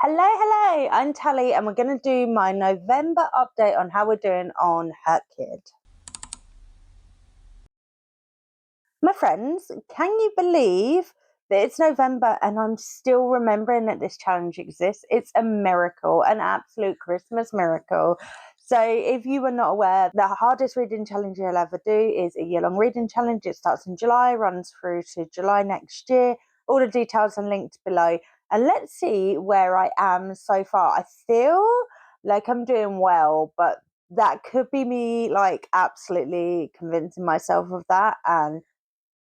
Hello, I'm Tali and we're going to do my November update on how we're doing on HRCYED. My friends, can you believe that it's November and I'm still remembering that this challenge exists? It's a miracle, an absolute Christmas miracle. So if you were not aware, the hardest reading challenge you'll ever do is a year-long reading challenge. It starts in July, runs through to July next year. All the details are linked below. And let's see where I am so far. I feel like I'm doing well, but that could be me like absolutely convincing myself of that, and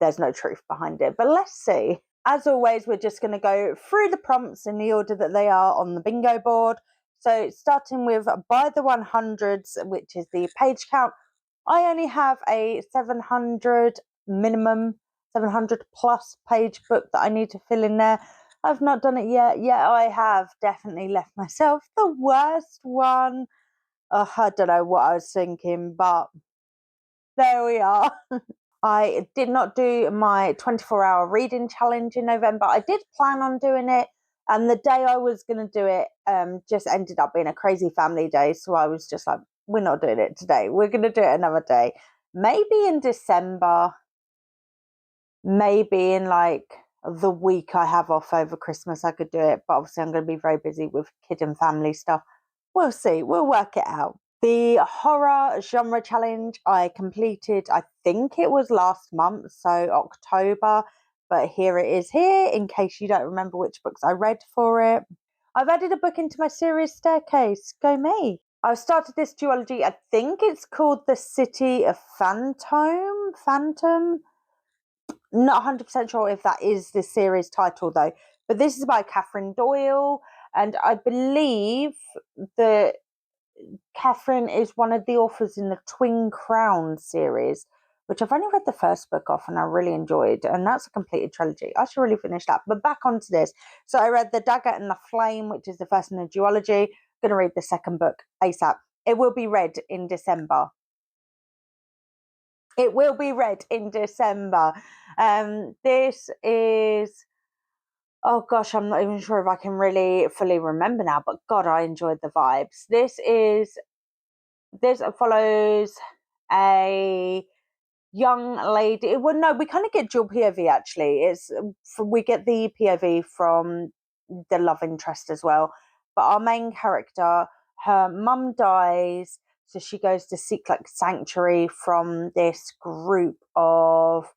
there's no truth behind it. But let's see. As always, we're just going to go through the prompts in the order that they are on the bingo board. So starting with by the 100s, which is the page count, I only have a 700 minimum, 700 plus page book that I need to fill in there. I've not done it yet. Yeah, I have definitely left myself the worst one. I don't know what I was thinking, but there we are. I did not do my 24-hour reading challenge in November. I did plan on doing it, and the day I was going to do it just ended up being a crazy family day. So I was just like, we're not doing it today. We're going to do it another day. Maybe in December, maybe in like the week I have off over Christmas, I could do it. But obviously I'm going to be very busy with kid and family stuff. We'll see. We'll work it out. The horror genre challenge I completed, I think it was last month, so October, but here it is here in case you don't remember which books I read for it. I've added a book into my series staircase. Go me. I've started this duology. I think it's called The City of Phantom. Not 100% sure if that is the series title though, but this is by Catherine Doyle, and I believe that Catherine is one of the authors in the Twin Crown series, which I've only read the first book off and I really enjoyed, and that's a completed trilogy. I should really finish that. But back onto this. So I read The Dagger and the Flame, which is the first in the duology. I'm going to read the second book ASAP. It will be read in December. It will be read in December. This is, oh gosh, I'm not even sure if I can really fully remember now, but God, I enjoyed the vibes. This follows a young lady. Well, no, we kind of get dual POV actually. We get the POV from the love interest as well. But our main character, her mum dies, so she goes to seek like sanctuary from this group of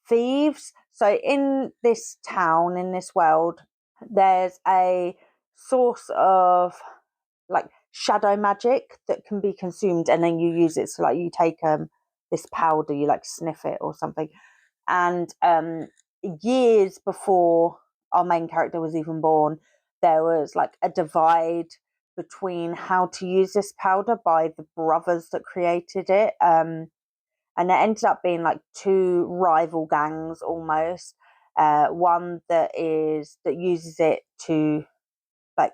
thieves. So in this town, in this world, there's a source of like shadow magic that can be consumed, and then you use it. So like you take this powder, you like sniff it or something. And years before our main character was even born, there was like a divide between how to use this powder by the brothers that created it. And it ended up being like two rival gangs almost. One that uses it to like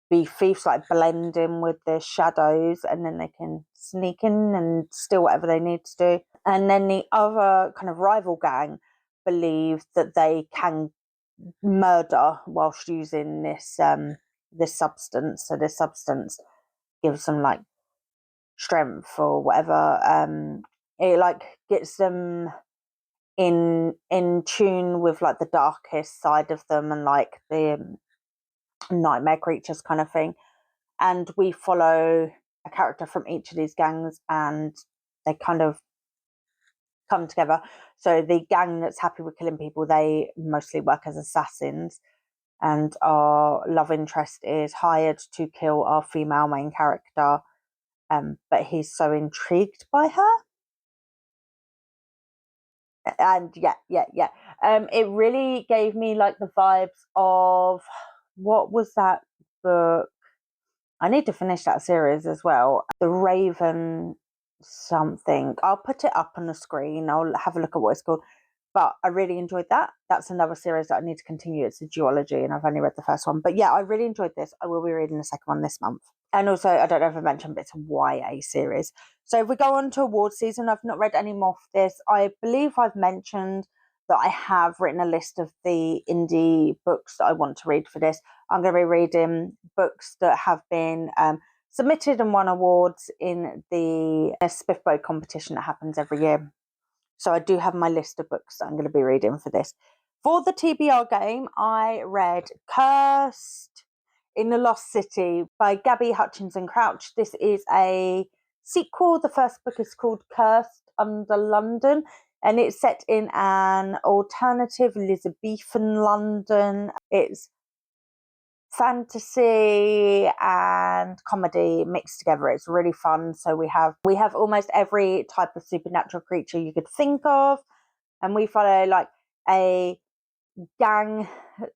be thieves, like blend in with the shadows, and then they can sneak in and steal whatever they need to do. And then the other kind of rival gang believe that they can murder whilst using this substance. So this substance gives them like strength or whatever. It like gets them in tune with like the darkest side of them and like the nightmare creatures kind of thing. And we follow a character from each of these gangs, and they kind of come together. So the gang that's happy with killing people, they mostly work as assassins, and our love interest is hired to kill our female main character, but he's so intrigued by her. And yeah. It really gave me like the vibes of, what was that book? I need to finish that series as well. The Raven something. I'll put it up on the screen. I'll have a look at what it's called. But I really enjoyed that. That's another series that I need to continue. It's a duology, and I've only read the first one. But yeah, I really enjoyed this. I will be reading the second one this month. And also, I don't know if I mentioned, but it's a YA series. So if we go on to award season, I've not read any more of this. I believe I've mentioned that I have written a list of the indie books that I want to read for this. I'm going to be reading books that have been submitted and won awards in the Spiffbo competition that happens every year. So I do have my list of books that I'm going to be reading for this. For the TBR game, I read Cursed in the Lost City by Gabby Hutchinson Crouch. This is a sequel. The first book is called Cursed Under London, and it's set in an alternative Elizabethan London. It's fantasy and comedy mixed together. It's really fun. So we have almost every type of supernatural creature you could think of, and we follow like a gang.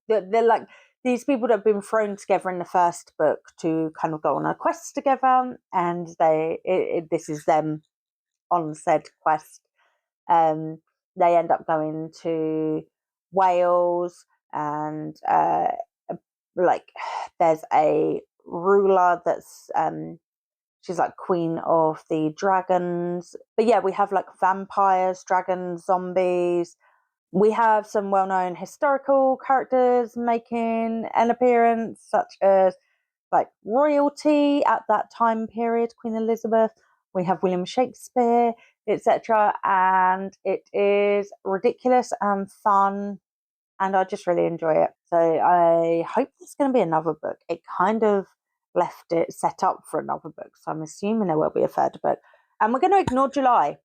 They're like these people that have been thrown together in the first book to kind of go on a quest together, and this is them on said quest. They end up going to Wales, and like there's a ruler that's she's like queen of the dragons. But yeah, we have like vampires, dragons, zombies. We have some well-known historical characters making an appearance, such as like royalty at that time period, Queen Elizabeth. We have William Shakespeare, etc. And it is ridiculous and fun, and I just really enjoy it. So I hope there's going to be another book. It kind of left it set up for another book, so I'm assuming there will be a third book. And we're going to ignore July.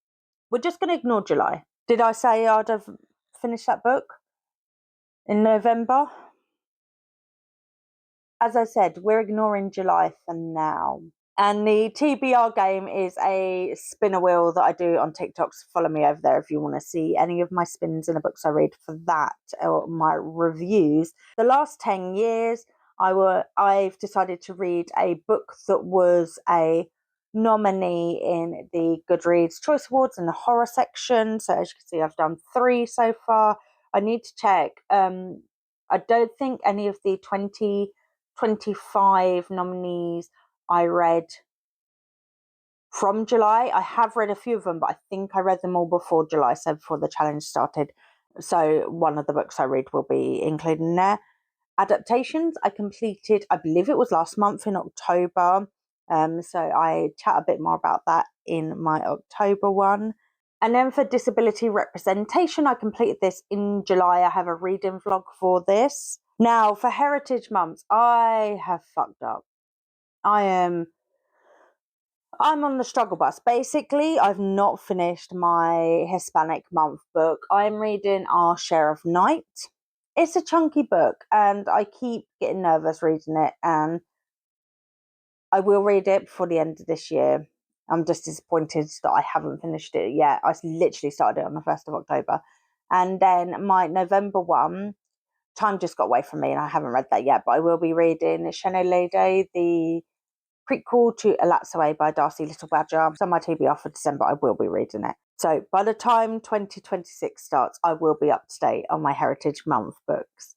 We're just going to ignore July. Did I say I'd have finished that book in November? As I said, we're ignoring July for now. And the TBR game is a spinner wheel that I do on TikTok. So follow me over there if you want to see any of my spins in the books I read for that, or my reviews. The last 10 years, I've decided to read a book that was a nominee in the Goodreads Choice Awards in the horror section. So as you can see, I've done 3 so far. I need to check. I don't think any of the 2025 nominees I read from July. I have read a few of them, but I think I read them all before July, so before the challenge started. So one of the books I read will be included in there. Adaptations, I completed, I believe it was last month in October. So I chat a bit more about that in my October one. And then for disability representation, I completed this in July. I have a reading vlog for this. Now, for Heritage Months, I have fucked up. I'm on the struggle bus. Basically, I've not finished my Hispanic month book. I'm reading Our Share of Night. It's a chunky book, and I keep getting nervous reading it, and I will read it before the end of this year. I'm just disappointed that I haven't finished it yet. I literally started it on the 1st of October. And then my November one, time just got away from me and I haven't read that yet, but I will be reading Shene Lede, the prequel to a HRCYED by Darcy Little Badger. So my TBR for December, I will be reading it. So by the time 2026 starts, I will be up to date on my Heritage Month books.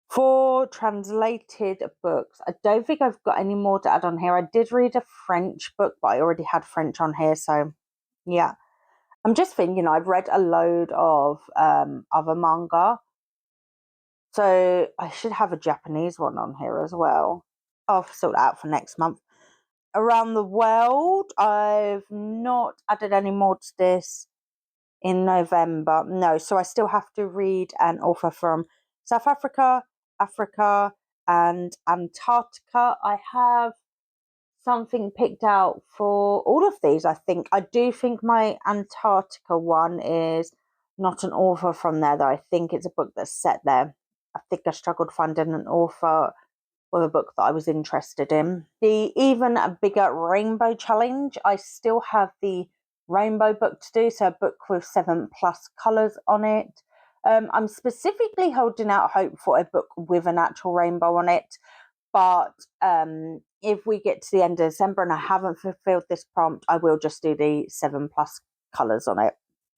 For translated books, I don't think I've got any more to add on here. I did read a French book, but I already had French on here, so yeah. I'm just thinking I've read a load of other manga, so I should have a Japanese one on here as well. I'll sort that out for next month. Around the world, I've not added any more to this in November. No, so I still have to read an author from South Africa, Africa, and Antarctica. I have something picked out for all of these, I think. I do think my Antarctica one is not an author from there, though. I think it's a book that's set there. I think I struggled finding an author with a book that I was interested in. The Even Bigger Rainbow Challenge, I still have the rainbow book to do, so a book with 7+ colours on it. I'm specifically holding out hope for a book with an actual rainbow on it, but if we get to the end of December and I haven't fulfilled this prompt, I will just do the 7+ colours on it.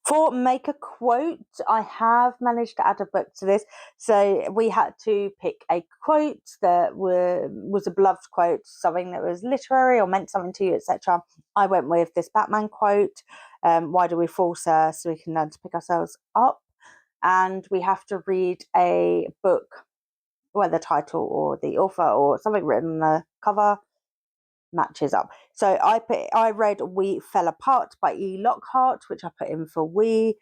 For Make a Quote, I have managed to add a book to this. So we had to pick a quote that was a beloved quote, something that was literary or meant something to you, etc. I went with this Batman quote, why do we fall, sir, so we can learn to pick ourselves up. And we have to read a book where the title or the author or something written on the cover matches up. So I read We Fell Apart by E. Lockhart, which I put in for We.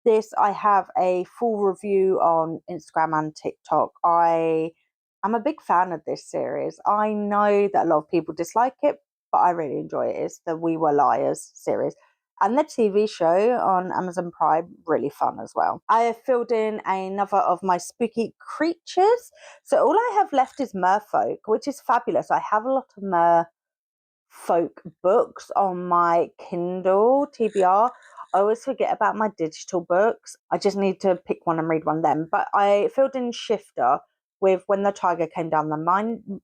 This I have a full review on Instagram and TikTok. I am a big fan of this series. I know that a lot of people dislike it, but I really enjoy it. It's the We Were Liars series. And the TV show on Amazon Prime, really fun as well. I have filled in another of my spooky creatures. So all I have left is merfolk, which is fabulous. I have a lot of merfolk books on my Kindle TBR. I always forget about my digital books. I just need to pick one and read one then. But I filled in Shifter with When the Tiger Came Down the Mountain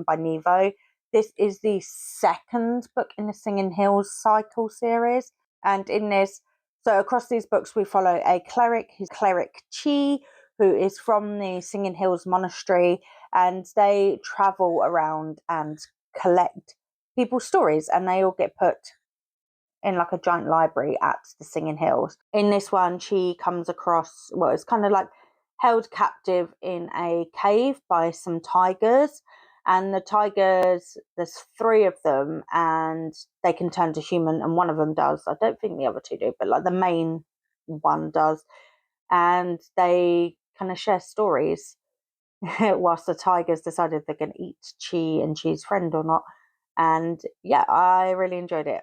by Nevo. This is the second book in the Singing Hills cycle series. And in this, so across these books, we follow a cleric, who's Cleric Chi, who is from the Singing Hills Monastery, and they travel around and collect people's stories, and they all get put in like a giant library at the Singing Hills. In this one, she comes across, well, it's kind of like held captive in a cave by some tigers. And the tigers, there's 3 of them, and they can turn to human, and one of them does. I don't think the other 2 do, but like the main one does. And they kind of share stories whilst the tigers decided they're going to eat Chi and Chi's friend or not. And yeah, I really enjoyed it.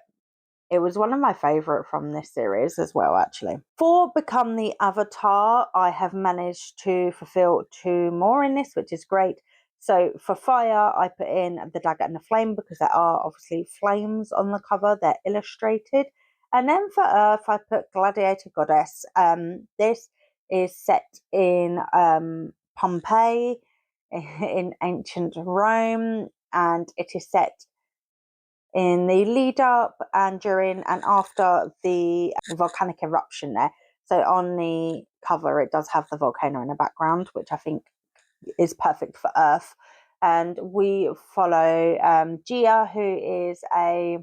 It was one of my favourite from this series as well, actually. For Become the Avatar, I have managed to fulfill 2 more in this, which is great. So for Fire, I put in The Dagger and the Flame because there are obviously flames on the cover. They're illustrated. And then for Earth, I put Gladiator Goddess. This is set in Pompeii, in ancient Rome, and it is set in the lead up and during and after the volcanic eruption there. So on the cover, it does have the volcano in the background, which I think is perfect for Earth. And we follow Gia, who is a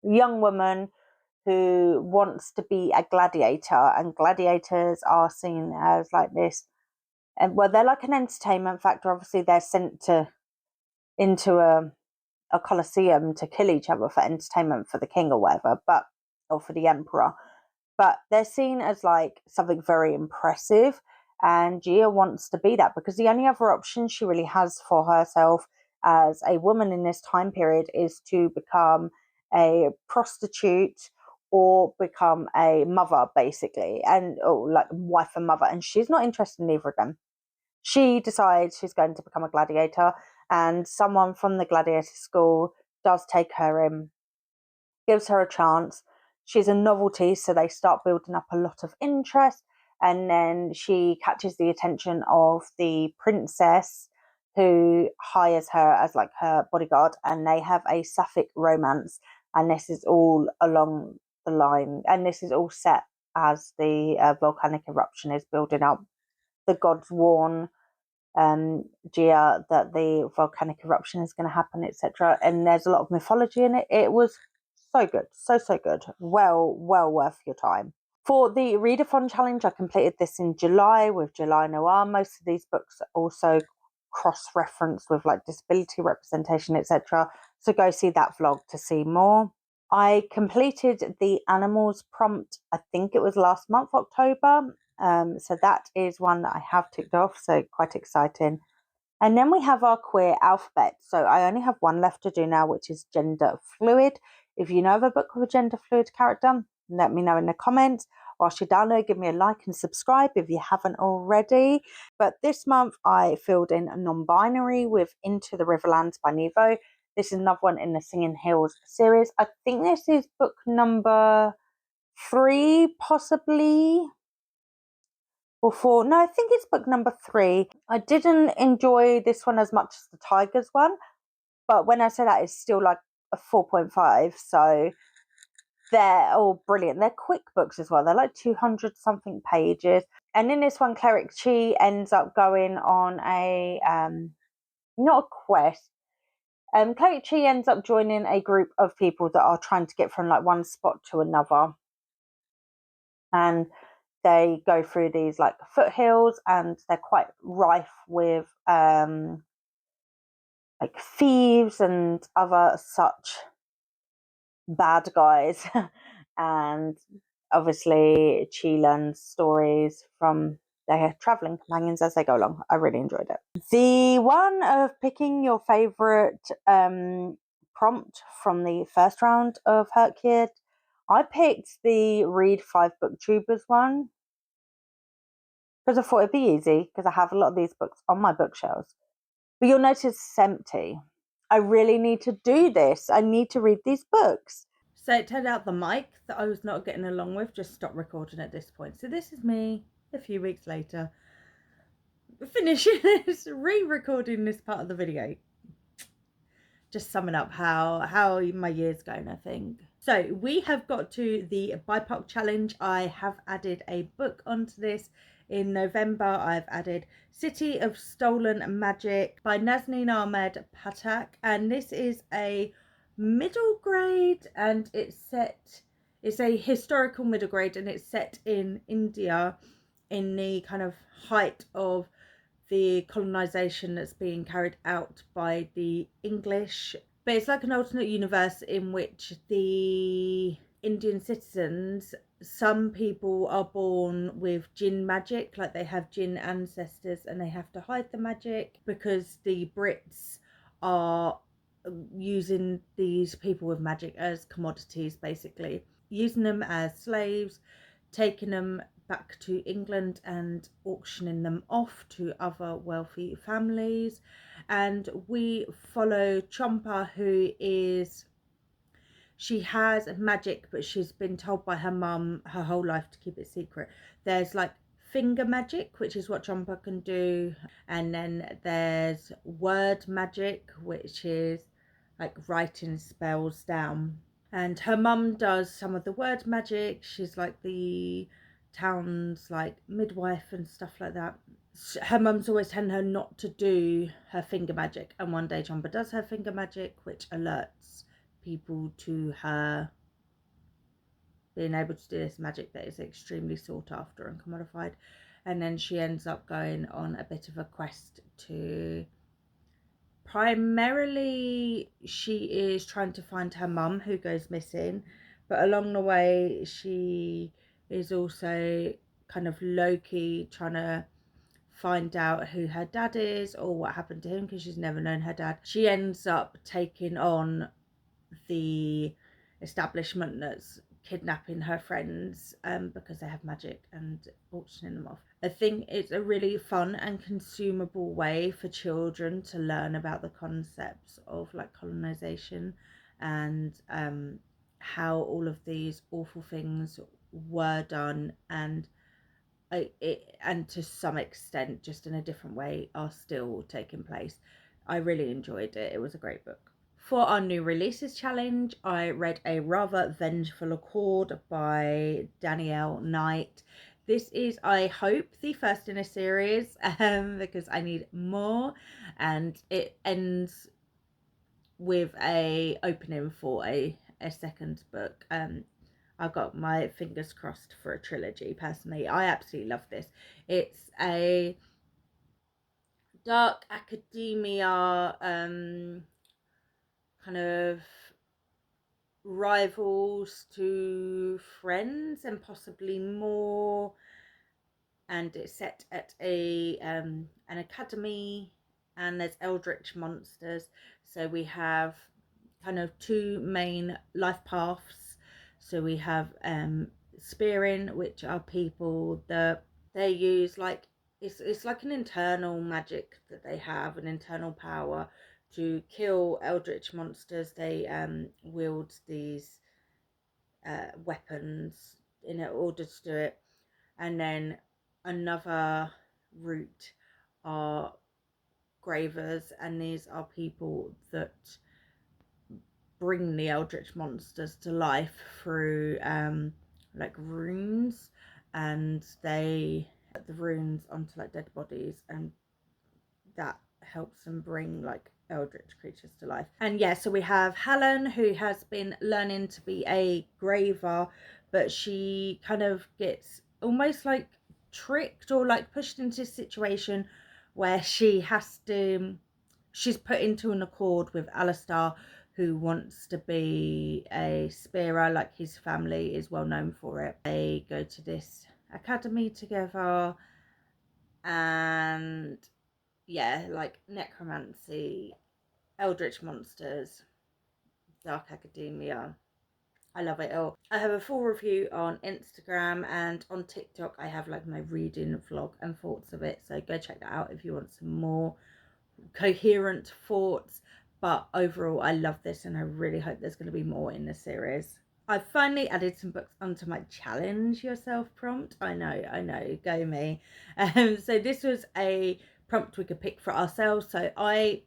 young woman who wants to be a gladiator, and gladiators are seen as like this. And well, they're like an entertainment factor. Obviously, they're sent into a coliseum to kill each other for entertainment for the king or whatever, or for the emperor. But they're seen as like something very impressive, and Gia wants to be that because the only other option she really has for herself as a woman in this time period is to become a prostitute or become a mother, basically, and like wife and mother. And she's not interested in either of them. She decides she's going to become a gladiator, and someone from the gladiator school does take her in, gives her a chance. She's a novelty, so they start building up a lot of interest, and then she catches the attention of the princess, who hires her as like her bodyguard, and they have a sapphic romance. And this is all along the line, and this is all set as the volcanic eruption is building up. The gods warn Gia that the volcanic eruption is going to happen, etc. And there's a lot of mythology in it. It was so good, so good. Well worth your time. For the Readathon challenge, I completed this in July with July Noir. Most of these books also cross-referenced with like disability representation, etc. So go see that vlog to see more. I completed the animals prompt, I think it was last month, October. So that is one that I have ticked off, so quite exciting. And then we have our queer alphabet. So I only have one left to do now, which is gender fluid. If you know of a book with a gender fluid character, let me know in the comments. Whilst you download, give me a like and subscribe if you haven't already. But this month I filled in a non-binary with Into the Riverlands by Nevo. This is another one in the Singing Hills series. I think this is book number 3, possibly. Or 4. No, I think it's book number 3. I didn't enjoy this one as much as the Tigers one, but when I say that, it's still like a 4.5. So they're all brilliant. They're quick books as well. They're like 200 something pages. And in this one, Cleric Chi ends up going on a not a quest. Cleric Chi ends up joining a group of people that are trying to get from like one spot to another. And they go through these like foothills, and they're quite rife with like thieves and other such bad guys. And obviously she learns stories from their traveling companions as they go along. I really enjoyed it. The one of picking your favorite prompt from the first round of HRCYED, I picked the read 5 booktubers one because I thought it'd be easy, because I have a lot of these books on my bookshelves. But you'll notice it's empty. I really need to do this. I need to read these books. So it turned out the mic that I was not getting along with just stopped recording at this point. So this is me a few weeks later, finishing this, re-recording this part of the video. Just summing up how my year's going, I think. So we have got to the BIPOC challenge. I have added a book onto this. In November, I've added City of Stolen Magic by Nazneen Ahmed Patak. And this is a middle grade, and it's a historical middle grade, and it's set in India in the kind of height of the colonization that's being carried out by the English. But it's like an alternate universe in which the Indian citizens, some people are born with jinn magic, like they have jinn ancestors, and they have to hide the magic because the Brits are using these people with magic as commodities, basically using them as slaves, taking them back to England and auctioning them off to other wealthy families. And we follow Chompa, who she has magic, but she's been told by her mum her whole life to keep it secret. There's like finger magic, which is what Chompa can do, and then there's word magic, which is like writing spells down. And her mum does some of the word magic. She's like the town's like midwife and stuff like that. Her mum's always telling her not to do her finger magic, and one day Chompa does her finger magic, which alerts people to her being able to do this magic that is extremely sought after and commodified. And then she ends up going on a bit of a quest to, primarily she is trying to find her mum who goes missing, but along the way she is also kind of low-key trying to find out who her dad is or what happened to him, because she's never known her dad. She ends up taking on the establishment that's kidnapping her friends because they have magic, and auctioning them off. I think it's a really fun and consumable way for children to learn about the concepts of like colonization and how all of these awful things were done, and and to some extent, just in a different way, are still taking place. I really enjoyed it. It was a great book. For our new releases challenge, I read A Rather Vengeful Accord by Danielle Knight. This is, I hope, the first in a series because I need more, and it ends with a opening for a second book. I've got my fingers crossed for a trilogy. Personally, I absolutely love this. It's a dark academia kind of rivals to friends and possibly more, and it's set at an academy, and there's eldritch monsters. So we have kind of two main life paths. So we have spearing, which are people that they use like it's like an internal magic that they have, an internal power to kill eldritch monsters. They wield these weapons in order to do it. And then another route are gravers, and these are people that bring the eldritch monsters to life through like runes, and they put the runes onto like dead bodies, and that helps them bring like eldritch creatures to life. And yeah, so we have Helen, who has been learning to be a graver, but she kind of gets almost like tricked or like pushed into a situation where she's put into an accord with Alistair, who wants to be a spearer, like his family is well known for it. They go to this academy together, and yeah, like necromancy, eldritch monsters, dark academia. I love it all. I have a full review on Instagram, and on TikTok I have like my reading vlog and thoughts of it, so go check that out if you want some more coherent thoughts. But overall I love this, and I really hope there's going to be more in the series. I've finally added some books onto my challenge yourself prompt. I know, go me. So this was a prompt we could pick for ourselves. So I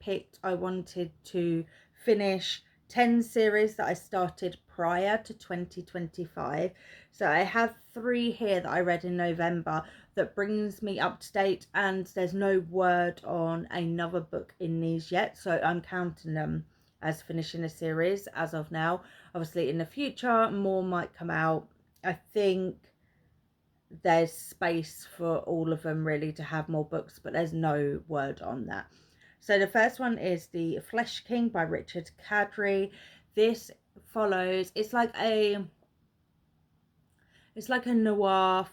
wanted to finish 10 series that I started prior to 2025. So I have 3 here that I read in November that brings me up to date, and there's no word on another book in these yet, so I'm counting them as finishing a series as of now. Obviously in the future more might come out. I think there's space for all of them really to have more books, but there's no word on that. So the first one is The Flesh King by Richard Kadri. This follows, it's like a noir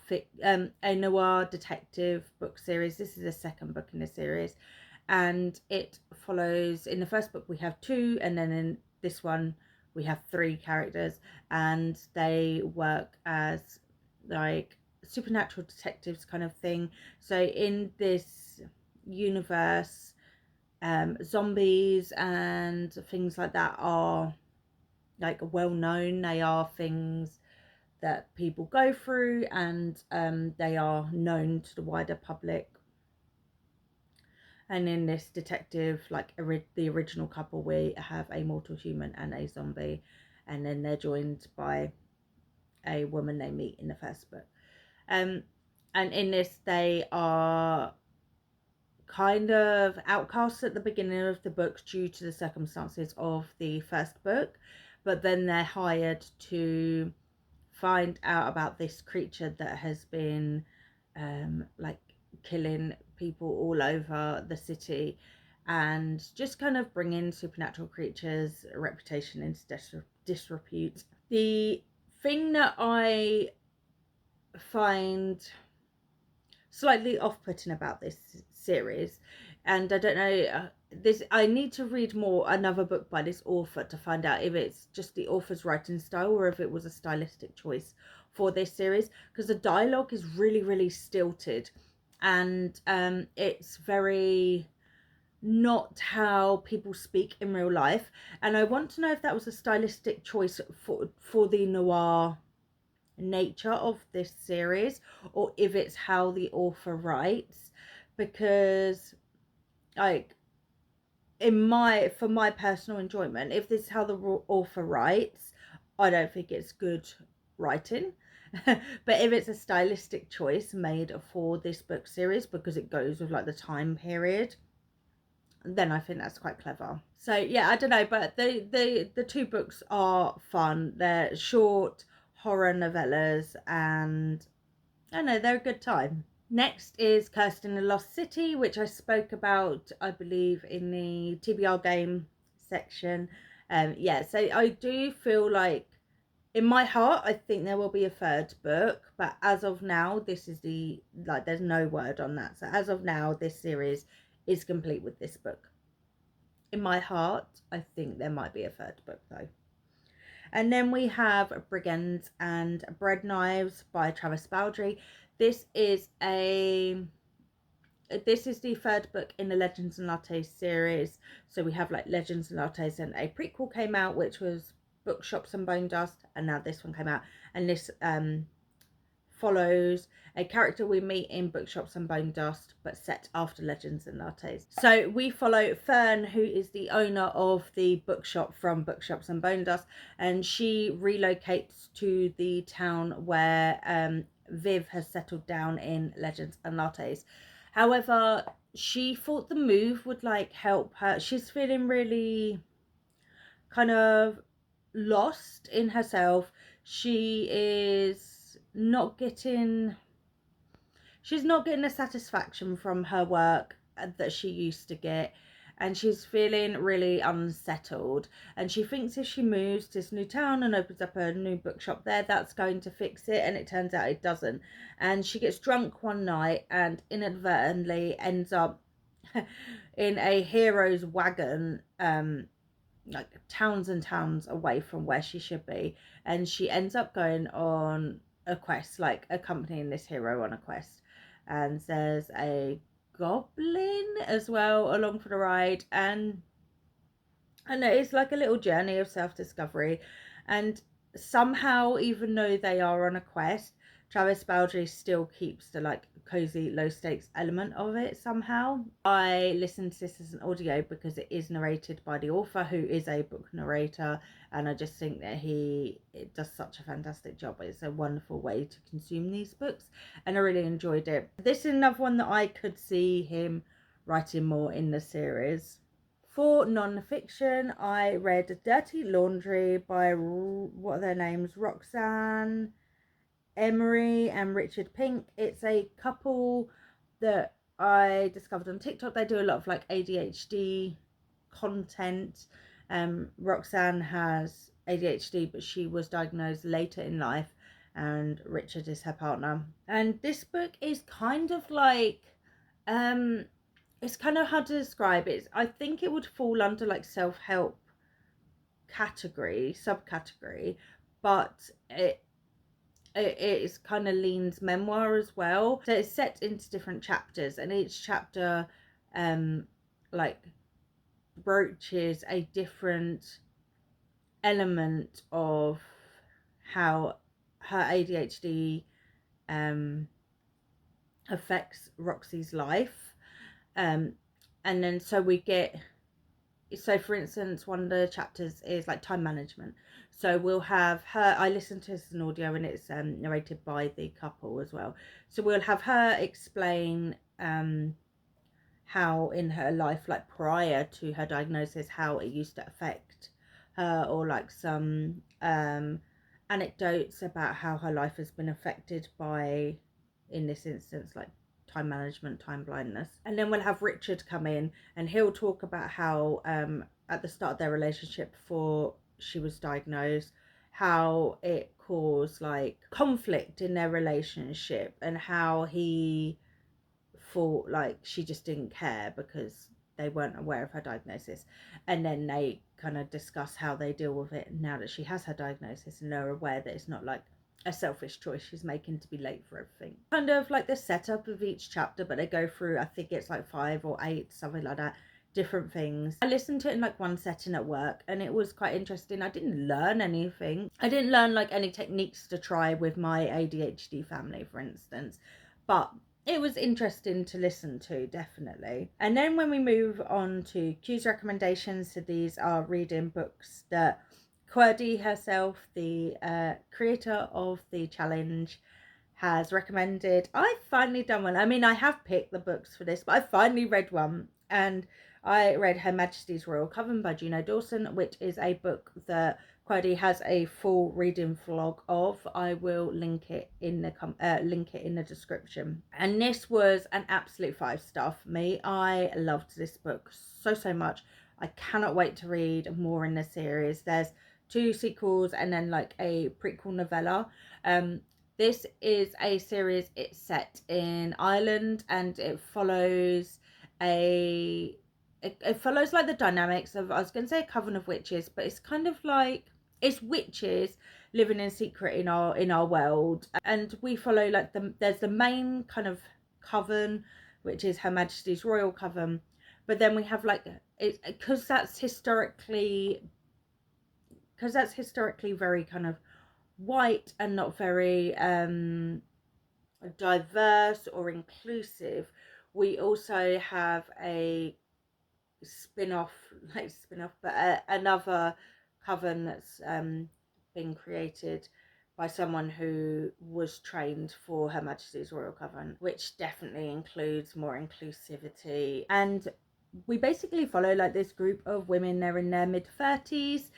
detective book series. This is the second book in the series, and it follows, in the first book we have 2, and then in this one we have 3 characters, and they work as like supernatural detectives kind of thing. So in this universe, zombies and things like that are like well known. They are things that people go through, and they are known to the wider public. And in this detective, like the original couple, we have a mortal human and a zombie, and then they're joined by a woman they meet in the first book. And in this, they are kind of outcasts at the beginning of the book due to the circumstances of the first book, but then they're hired to find out about this creature that has been like killing people all over the city, and just kind of bringing supernatural creatures' reputation into disrepute. The thing that I find slightly off-putting about this series, and I don't know, I need to read another book by this author to find out if it's just the author's writing style or if it was a stylistic choice for this series, because the dialogue is really stilted, and it's very not how people speak in real life, and I want to know if that was a stylistic choice for the noir nature of this series, or if it's how the author writes, because like for my personal enjoyment, if this is how the author writes, I don't think it's good writing. But if it's a stylistic choice made for this book series because it goes with like the time period, then I think that's quite clever. So yeah, I don't know, but the 2 books are fun. They're short horror novellas, and I know they're a good time. Next is Cursed in the Lost City, which I spoke about, I believe, in the TBR game section. Yeah, so I do feel like, in my heart, I think there will be a 3rd book, but as of now, this is there's no word on that. So as of now, this series is complete with this book. In my heart, I think there might be a 3rd book though. And then we have Brigands and Bread Knives by Travis Baldry. This is the 3rd book in the Legends and Lattes series. So we have like Legends and Lattes, and a prequel came out, which was Bookshops and Bone Dust, and now this one came out, and this follows a character we meet in Bookshops and Bone Dust, but set after Legends and Lattes. So we follow Fern, who is the owner of the bookshop from Bookshops and Bone Dust, and she relocates to the town where Viv has settled down in Legends and Lattes. However, she thought the move would like help her. She's feeling really kind of lost in herself. She is not getting she's not getting the satisfaction from her work that she used to get, and she's feeling really unsettled, and she thinks if she moves to this new town and opens up a new bookshop there, that's going to fix it, and it turns out it doesn't. And she gets drunk one night and inadvertently ends up in a hero's wagon, like towns and towns away from where she should be, and she ends up going on a quest, like accompanying this hero on a quest, and there's a goblin as well along for the ride, and it's like a little journey of self-discovery. And somehow, even though they are on a quest, Travis Baldry still keeps the like cozy low stakes element of it somehow. I listened to this as an audio because it is narrated by the author, who is a book narrator, and I just think that it does such a fantastic job. It's a wonderful way to consume these books, and I really enjoyed it. This is another one that I could see him writing more in the series. For non-fiction, I read Dirty Laundry by, what are their names, Roxanne Emery and Richard Pink. It's a couple that I discovered on TikTok. They do a lot of like ADHD content. Roxanne has ADHD, but she was diagnosed later in life, and Richard is her partner. And this book is kind of like, it's kind of hard to describe it. I think it would fall under like self-help subcategory, but it kind of leans memoir as well. So it's set into different chapters, and each chapter like broaches a different element of how her ADHD affects Roxy's life. And then so for instance, one of the chapters is like time management. So we'll have her, I listened to this as an audio, and it's narrated by the couple as well. So we'll have her explain how in her life, like prior to her diagnosis, how it used to affect her, or like some anecdotes about how her life has been affected by, in this instance, like time management, time blindness. And then we'll have Richard come in, and he'll talk about how at the start of their relationship, before she was diagnosed, how it caused like conflict in their relationship, and how he thought like she just didn't care because they weren't aware of her diagnosis. And then they kind of discuss how they deal with it now that she has her diagnosis, and they're aware that it's not like a selfish choice she's making to be late for everything. Kind of like the setup of each chapter, but they go through, I think it's like 5 or 8, something like that, different things. I listened to it in like one setting at work, and it was quite interesting. I didn't learn anything. I didn't learn like any techniques to try with my ADHD family, for instance, but it was interesting to listen to, definitely. And then when we move on to Q's recommendations, so these are reading books that HRCYED herself, the creator of the challenge, has recommended. I've finally done one. I mean, I have picked the books for this, but I finally read one, and I read Her Majesty's Royal Coven by Juno Dawson, which is a book that HRCYED has a full reading vlog of. I will link it in the description. And this was an absolute 5-star for me. I loved this book so much. I cannot wait to read more in the series. There's 2 sequels and then like a prequel novella. This is a series. It's set in Ireland, and it follows it follows like the dynamics of, I was going to say a coven of witches, but it's kind of like, it's witches living in secret in our world. And we follow like there's the main kind of coven, which is Her Majesty's Royal Coven, but then we have like, it because that's historically very kind of white and not very diverse or inclusive. We also have a but another coven that's been created by someone who was trained for Her Majesty's Royal Coven, which definitely includes more inclusivity. And we basically follow like this group of women, they're in their mid-30s,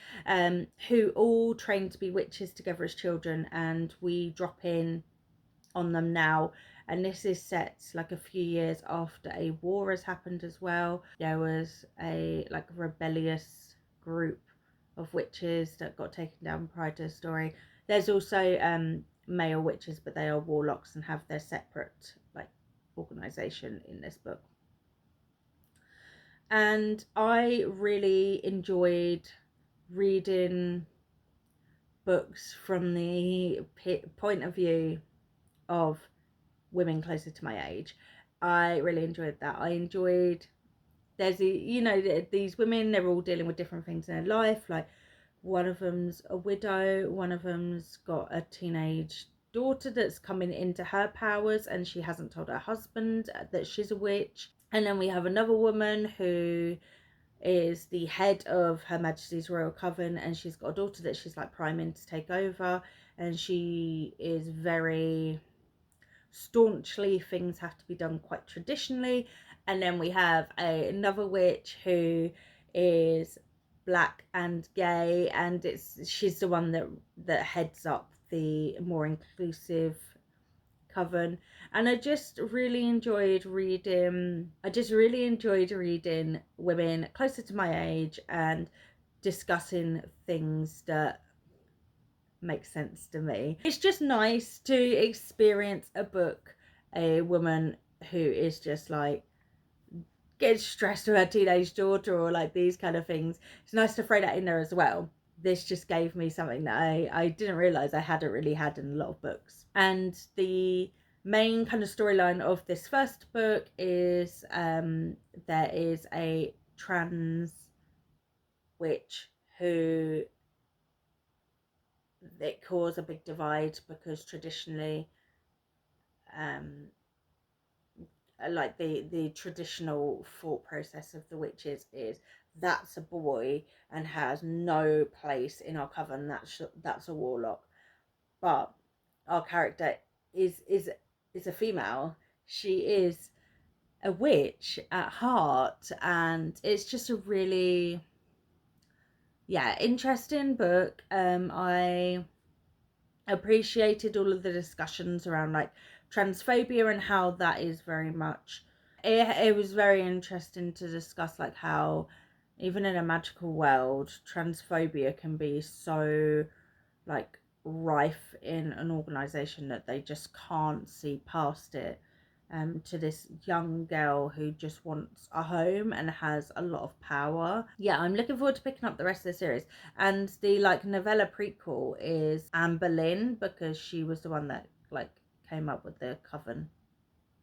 who all trained to be witches together as children, and we drop in on them now and this is set like a few years after a war has happened as well. There was a like rebellious group of witches that got taken down prior to the story. There's also male witches, but they are warlocks and have their separate like organization in this book. And I really enjoyed reading books from the point of view of women closer to my age. I really enjoyed that. I enjoyed, there's these women, they're all dealing with different things in their life. Like one of them's a widow, one of them's got a teenage daughter that's coming into her powers and she hasn't told her husband that she's a witch. And then we have another woman who is the head of Her Majesty's Royal Coven, and she's got a daughter that she's like priming to take over, and she is very staunchly, things have to be done quite traditionally. And then we have another witch who is black and gay, and she's the one that heads up the more inclusive Coven. And I just really enjoyed reading women closer to my age and discussing things that make sense to me. It's just nice to experience a book, a woman who is just like gets stressed with her teenage daughter or like these kind of things. It's nice to throw that in there as well. This just gave me something that I didn't realize I hadn't really had in a lot of books. And the main kind of storyline of this first book is there is a trans witch who it caused a big divide because traditionally like the traditional thought process of the witches is that's a boy and has no place in our coven, that's a warlock. But our character is a female, she is a witch at heart, and it's just a really interesting book. I appreciated all of the discussions around like transphobia and how that is very much it was very interesting to discuss like how even in a magical world transphobia can be so like rife in an organization that they just can't see past it. To this young girl who just wants a home and has a lot of power. Yeah, I'm looking forward to picking up the rest of the series. And the like novella prequel is Anne Boleyn, because she was the one that like came up with the Coven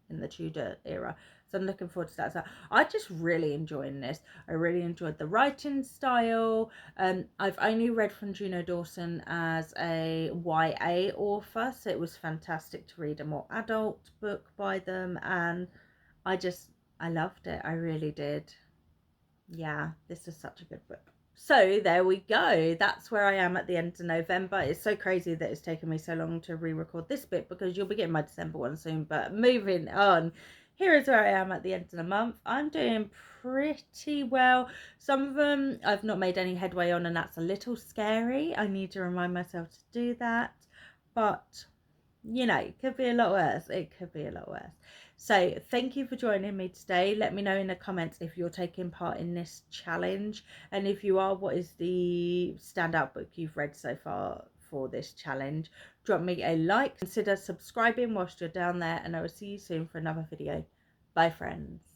in the Tudor era. So I'm looking forward to that. So I just really enjoying this. I really enjoyed the writing style. I've only read from Juno Dawson as a YA author, so it was fantastic to read a more adult book by them, and I loved it. I really did. Yeah, this is such a good book. So there we go. That's where I am at the end of November. It's so crazy that it's taken me so long to re-record this bit because you'll be getting my December one soon. But moving on, here is where I am at the end of the month. I'm doing pretty well. Some of them I've not made any headway on, and that's a little scary. I need to remind myself to do that. But you know, it could be a lot worse. It could be a lot worse. So thank you for joining me today. Let me know in the comments if you're taking part in this challenge, and if you are, what is the standout book you've read so far for this challenge. Drop me a like, consider subscribing whilst you're down there, and I will see you soon for another video. Bye friends.